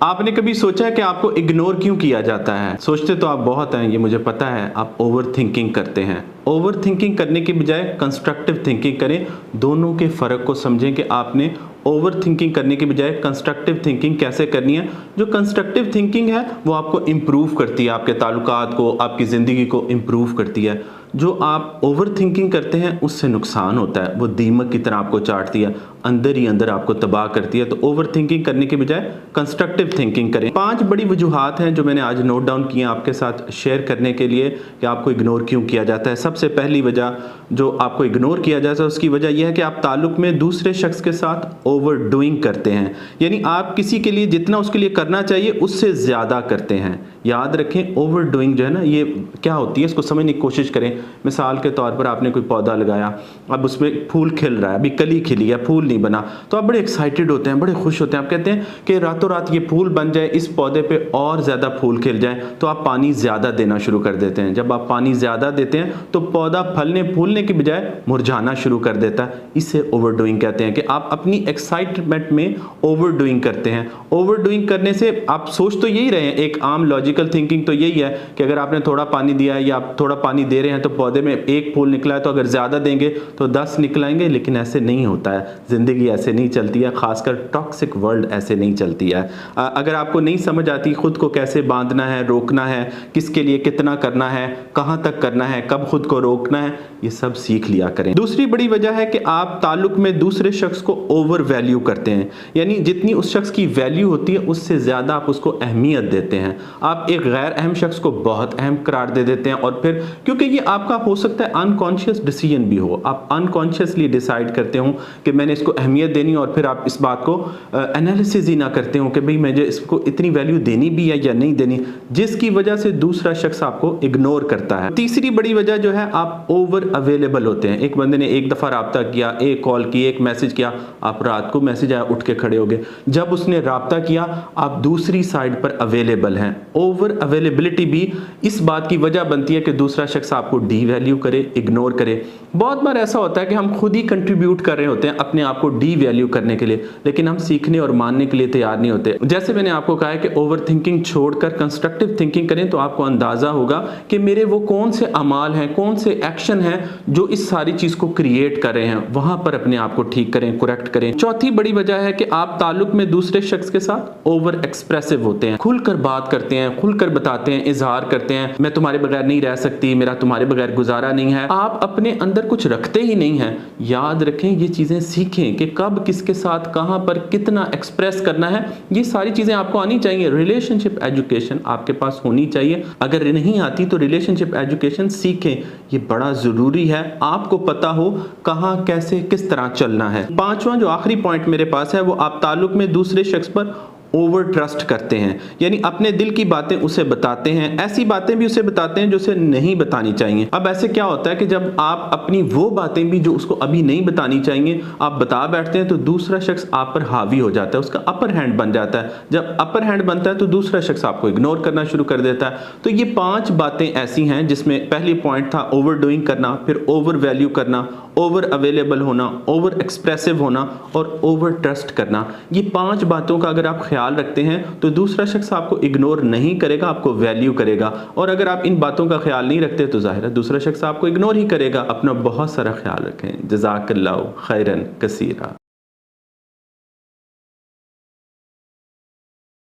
आपने कभी सोचा है कि आपको इग्नोर क्यों किया जाता है? सोचते तो आप बहुत हैं, ये मुझे पता है। आप ओवर थिंकिंग करते हैं। ओवर थिंकिंग करने की बजाय कंस्ट्रक्टिव थिंकिंग करें। दोनों के फ़र्क को समझें कि आपने ओवर थिंकिंग करने की बजाय कंस्ट्रक्टिव थिंकिंग कैसे करनी है। जो कंस्ट्रक्टिव थिंकिंग है वो आपको इम्प्रूव करती है, आपके ताल्लुकात को, आपकी ज़िंदगी को इम्प्रूव करती है। जो आप ओवर थिंकिंग करते हैं उससे नुकसान होता है, वो दीमक की तरह आपको चाटती है, अंदर ही अंदर आपको तबाह करती है। तो ओवर थिंकिंग करने के बजाय कंस्ट्रक्टिव थिंकिंग करें। 5 बड़ी वजूहात हैं जो मैंने आज नोट डाउन की हैं आपके साथ शेयर करने के लिए कि आपको इग्नोर क्यों किया जाता है। सबसे पहली वजह जो आपको इग्नोर किया जाता है उसकी वजह यह है कि आप ताल्लुक में दूसरे शख्स के साथ ओवर डूइंग करते हैं, यानी आप किसी के लिए जितना उसके लिए करना चाहिए उससे ज़्यादा करते हैं। याद रखें, ओवर डूइंग जो है ना, ये क्या होती है इसको समझने की कोशिश करें। मिसाल के तौर पर आपने कोई पौधा लगाया, अब उसमें फूल खिल रहा है, अभी कली खिली है, फूल नहीं बना, तो आप बड़े एक्साइटेड होते हैं, बड़े खुश होते हैं। आप कहते हैं कि रातों रात ये फूल बन जाए, इस पौधे पे और ज़्यादा फूल खिल जाए, तो आप पानी ज़्यादा देना शुरू कर देते हैं। जब आप पानी ज़्यादा देते हैं तो पौधा फलने फूलने की बजाय मुरझाना शुरू कर देता है। इसे ओवर डूइंग कहते हैं कि आप अपनी एक्साइटमेंट में ओवर डूइंग करते हैं। ओवर डूइंग करने से आप सोच तो यही रहे हैं, एक आम लॉजिकल थिंकिंग तो यही है कि अगर आपने थोड़ा पानी दिया है या आप थोड़ा पानी दे रहे हैं तो पौधे में एक फूल निकला है, तो अगर ज़्यादा देंगे तो 10 निकलाएंगे। लेकिन ऐसे नहीं होता है, ज़िंदगी ऐसे नहीं चलती है, खासकर टॉक्सिक वर्ल्ड ऐसे नहीं चलती है। अगर आपको नहीं समझ आती खुद को कैसे बांधना है, रोकना है, किसके लिए कितना करना है, कहाँ तक करना है, कब खुद को रोकना है, ये सब सीख लिया करें। दूसरी बड़ी वजह है कि आप ताल्लुक में दूसरे शख्स को ओवर वैल्यू करते हैं, यानी जितनी उस शख्स की वैल्यू होती है उससे ज़्यादा आप उसको अहमियत देते हैं। आप एक गैर अहम शख्स को बहुत अहम करार दे देते हैं, और फिर क्योंकि ये आपका हो सकता है अनकॉन्शियस डिसीजन भी हो, आप अनकॉन्शियसली डिसाइड करते हो कि मैंने इसको अहमियत देनी, और फिर आप इस बात को एनालिसिस ही ना करते हो कि भाई मुझे इसको इतनी वैल्यू देनी भी है या नहीं देनी, जिसकी वजह से दूसरा शख्स आपको इग्नोर करता है। तीसरी बड़ी वजह जो है, आप ओवर अवेलेबल होते हैं। एक बंदे ने एक दफ़ा राब्ता किया, एक कॉल की, एक मैसेज किया, आप रात को मैसेज आया उठ के खड़े हो गए। जब उसने राब्ता किया आप दूसरी साइड पर अवेलेबल हैं। ओवर अवेलेबिलिटी भी इस बात की वजह बनती है कि दूसरा शख्स आपको डी वैल्यू करे, इग्नोर करे। बहुत बार ऐसा होता है कि हम खुद ही कंट्रीब्यूट कर रहे होते हैं अपने आप को डी वैल्यू करने के लिए, लेकिन हम सीखने और मानने के लिए तैयार नहीं होते। जैसे मैंने आपको कहा है कि ओवर थिंकिंग छोड़कर कंस्ट्रक्टिव थिंकिंग करें, तो आपको अंदाजा होगा कि मेरे वो कौन से अमाल हैं, कौन से एक्शन हैं जो इस सारी चीज को क्रिएट कर रहे हैं, वहां पर अपने आप को ठीक करें, करेक्ट करें। चौथी बड़ी वजह है कि आप ताल्लुक में दूसरे शख्स के साथ ओवर एक्सप्रेसिव होते हैं, खुलकर बात करते हैं, खुलकर बताते हैं, इजहार करते हैं, मैं तुम्हारे बगैर नहीं रह सकती, मेरा तुम्हारे बगैर गुजारा नहीं है। आप अपने अंदर कुछ रखते ही नहीं हैं। याद रखें, ये चीजें सीखें कि कब किसके साथ कहां पर कितना एक्सप्रेस करना है। ये सारी चीजें आपको आनी चाहिए। रिलेशनशिप एजुकेशन आपके पास होनी चाहिए। अगर नहीं आती तो रिलेशनशिप एजुकेशन सीखें, ये बड़ा जरूरी है। आपको पता हो कहां कैसे किस तरह चलना है। पांचवा जो आखिरी पॉइंट मेरे पास है, वो आप ताल्लुक में दूसरे शख्स पर ओवर ट्रस्ट करते हैं, यानी अपने दिल की बातें उसे बताते हैं, ऐसी बातें भी उसे बताते हैं जो उसे नहीं बतानी चाहिए। अब ऐसे क्या होता है कि जब आप अपनी वो बातें भी जो उसको अभी नहीं बतानी चाहिए आप बता बैठते हैं, तो दूसरा शख्स आप पर हावी हो जाता है, उसका अपर हैंड बन जाता है। जब अपर हैंड बनता है तो दूसरा शख्स आपको इग्नोर करना शुरू कर देता है। तो ये 5 बातें ऐसी हैं जिसमें पहली पॉइंट था ओवर डूइंग करना, फिर ओवर वैल्यू करना, ओवर अवेलेबल होना, ओवर एक्सप्रेसिव होना और ओवर ट्रस्ट करना। ये 5 बातों का अगर आप ख्याल रखते हैं तो दूसरा शख्स आपको इग्नोर नहीं करेगा, आपको वैल्यू करेगा। और अगर आप इन बातों का ख्याल नहीं रखते तो जाहिर है दूसरा शख्स आपको इग्नोर ही करेगा। अपना बहुत सारा ख्याल रखें। जज़ाकल्लाहु खैरन कसीरा।